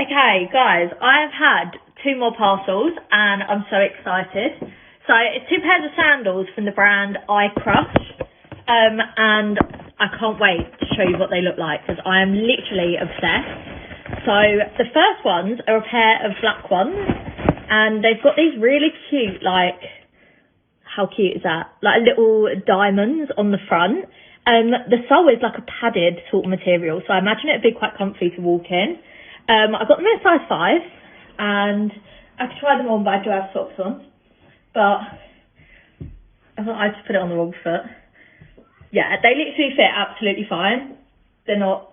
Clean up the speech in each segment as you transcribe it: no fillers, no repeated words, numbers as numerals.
Okay, guys, I've had 2 more parcels and I'm so excited. So it's 2 pairs of sandals from the brand Ikrush, and I can't wait to show you what they look like because I am literally obsessed. So the first ones are a pair of black ones and they've got these really cute, like, how cute is that? Like little diamonds on the front. The sole is like a padded sort of material, so I imagine it'd be quite comfy to walk in. I got them in a size 5 and I could try them on, but I do have socks on. But I thought I'd just put it on the wrong foot. Yeah, they literally fit absolutely fine. They're not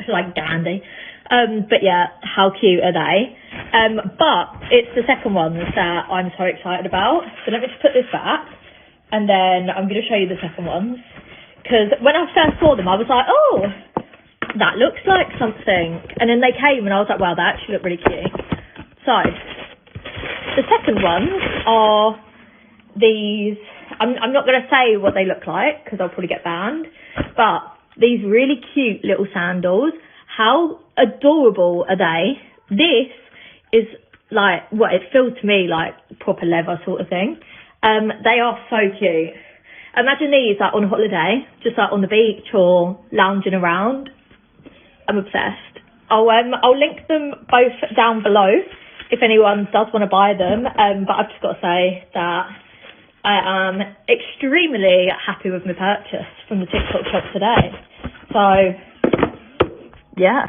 like dandy. But yeah, how cute are they? But it's the second ones that I'm so excited about. So let me just put this back and then I'm going to show you the second ones. Because when I first saw them, I was like, oh, that looks like something. And then they came and I was like, wow, they actually look really cute. So the second ones are these. I'm not going to say what they look like because I'll probably get banned. But these really cute little sandals. How adorable are they? This is like, what it feels to me like proper leather sort of thing. They are so cute. Imagine these like on holiday, just like on the beach or lounging around. I'm obsessed. I'll link them both down below if anyone does want to buy them. But I've just got to say that I am extremely happy with my purchase from the TikTok shop today. So yeah.